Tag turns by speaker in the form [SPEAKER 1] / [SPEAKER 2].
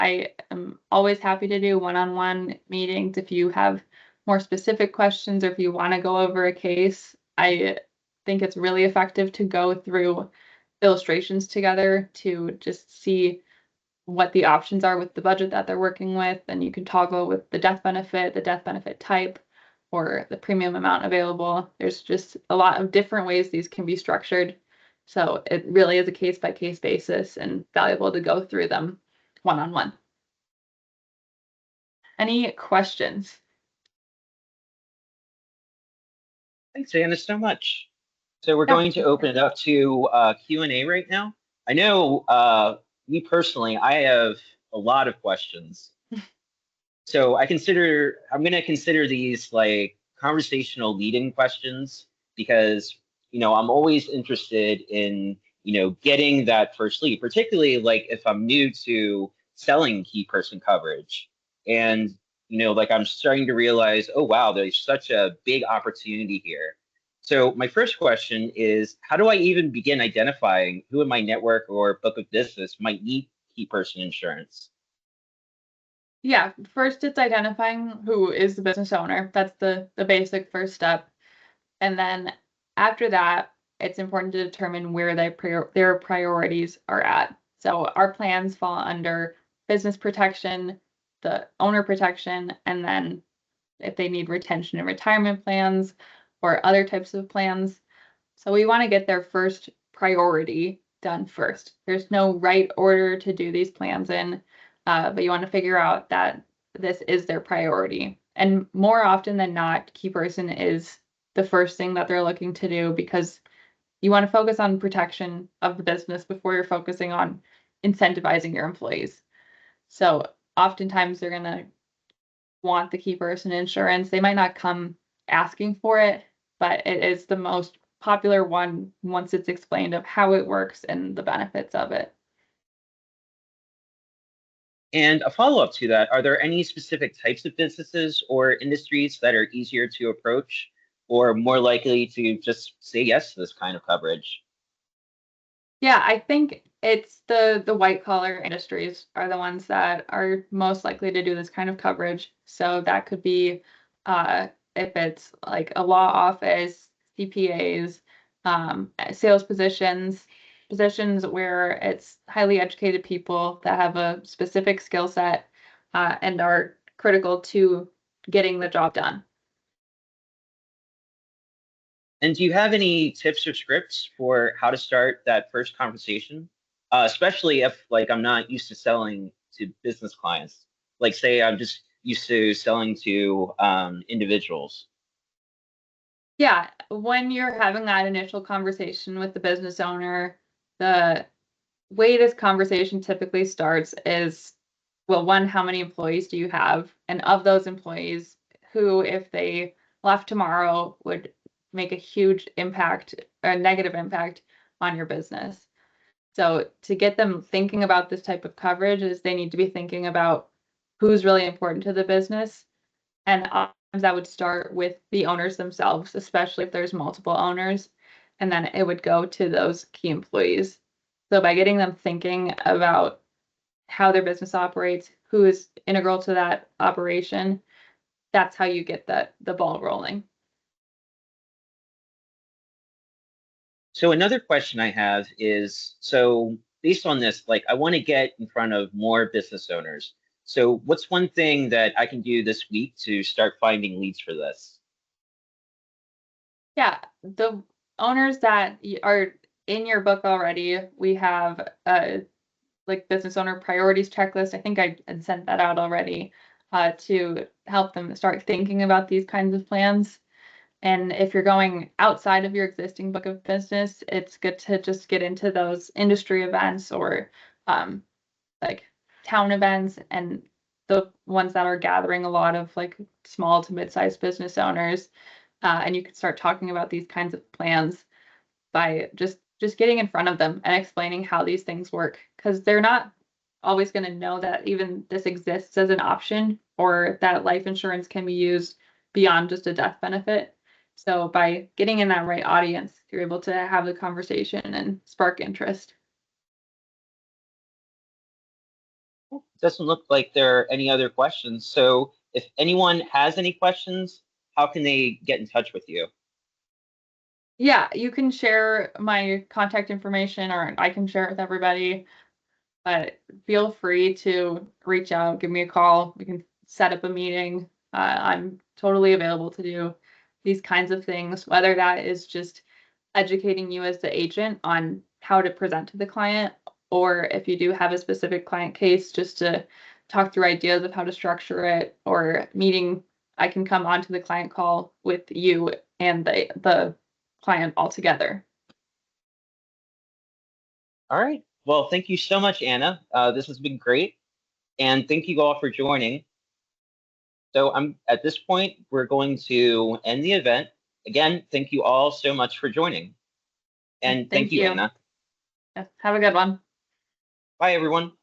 [SPEAKER 1] I am always happy to do one-on-one meetings if you have more specific questions or if you want to go over a case. I think it's really effective to go through illustrations together to just see what the options are with the budget that they're working with, and you can toggle with the death benefit type, or the premium amount available. There's just a lot of different ways these can be structured. So it really is a case-by-case basis and valuable to go through them one-on-one. Any questions?
[SPEAKER 2] Thanks, Anna, so much. So we're
[SPEAKER 1] Yeah.
[SPEAKER 2] going to open it up to Q&A right now. I know me personally, I have a lot of questions. So I'm going to consider these like conversational lead-in questions because, I'm always interested in, getting that first lead, particularly like if I'm new to selling key person coverage. And, like I'm starting to realize, oh, wow, there's such a big opportunity here. So my first question is, how do I even begin identifying who in my network or book of business might need key person insurance?
[SPEAKER 1] Yeah, first it's identifying who is the business owner. That's the basic first step. And then after that, it's important to determine where their priorities are at. So our plans fall under business protection, the owner protection, and then if they need retention and retirement plans or other types of plans. So we want to get their first priority done first. There's no right order to do these plans in, but you want to figure out that this is their priority. And more often than not, key person is the first thing that they're looking to do because you want to focus on protection of the business before you're focusing on incentivizing your employees. So oftentimes they're going to want the key person insurance. They might not come asking for it, but it is the most popular one once it's explained of how it works and the benefits of it.
[SPEAKER 2] And a follow-up to that, are there any specific types of businesses or industries that are easier to approach or more likely to just say yes to this kind of coverage?
[SPEAKER 1] Yeah, I think it's the white collar industries are the ones that are most likely to do this kind of coverage. So that could be if it's like a law office, CPAs, sales positions where it's highly educated people that have a specific skill set and are critical to getting the job done.
[SPEAKER 2] And do you have any tips or scripts for how to start that first conversation? Especially if like I'm not used to selling to business clients. Like say I'm just used to selling to individuals.
[SPEAKER 1] Yeah, when you're having that initial conversation with the business owner, the way this conversation typically starts is, well, one, how many employees do you have? And of those employees, who, if they left tomorrow, would make a huge impact, a negative impact on your business. So to get them thinking about this type of coverage is they need to be thinking about who's really important to the business. And oftentimes that would start with the owners themselves, especially if there's multiple owners, and then it would go to those key employees. So by getting them thinking about how their business operates, who is integral to that operation, that's how you get the ball rolling.
[SPEAKER 2] So another question I have is, so based on this, like I want to get in front of more business owners. So what's one thing that I can do this week to start finding leads for this?
[SPEAKER 1] Yeah, the owners that are in your book already, we have a like business owner priorities checklist. I think I had sent that out already to help them start thinking about these kinds of plans. And if you're going outside of your existing book of business, it's good to just get into those industry events or like town events and the ones that are gathering a lot of like small to mid-sized business owners. And you can start talking about these kinds of plans by just getting in front of them and explaining how these things work, because they're not always going to know that even this exists as an option or that life insurance can be used beyond just a death benefit. So by getting in that right audience, you're able to have the conversation and spark interest.
[SPEAKER 2] Doesn't look like there are any other questions. So if anyone has any questions, how can they get in touch with you?
[SPEAKER 1] Yeah, you can share my contact information or I can share it with everybody. But feel free to reach out, give me a call. We can set up a meeting. I'm totally available to do these kinds of things, whether that is just educating you as the agent on how to present to the client, or if you do have a specific client case, just to talk through ideas of how to structure it, or meeting. I can come onto the client call with you and the client all together.
[SPEAKER 2] All right. Well, thank you so much, Anna. This has been great. And thank you all for joining. So I'm at this point, we're going to end the event. Again, thank you all so much for joining. And thank
[SPEAKER 1] Thank
[SPEAKER 2] you,
[SPEAKER 1] you.
[SPEAKER 2] Anna.
[SPEAKER 1] Yeah, have a good one.
[SPEAKER 2] Bye, everyone.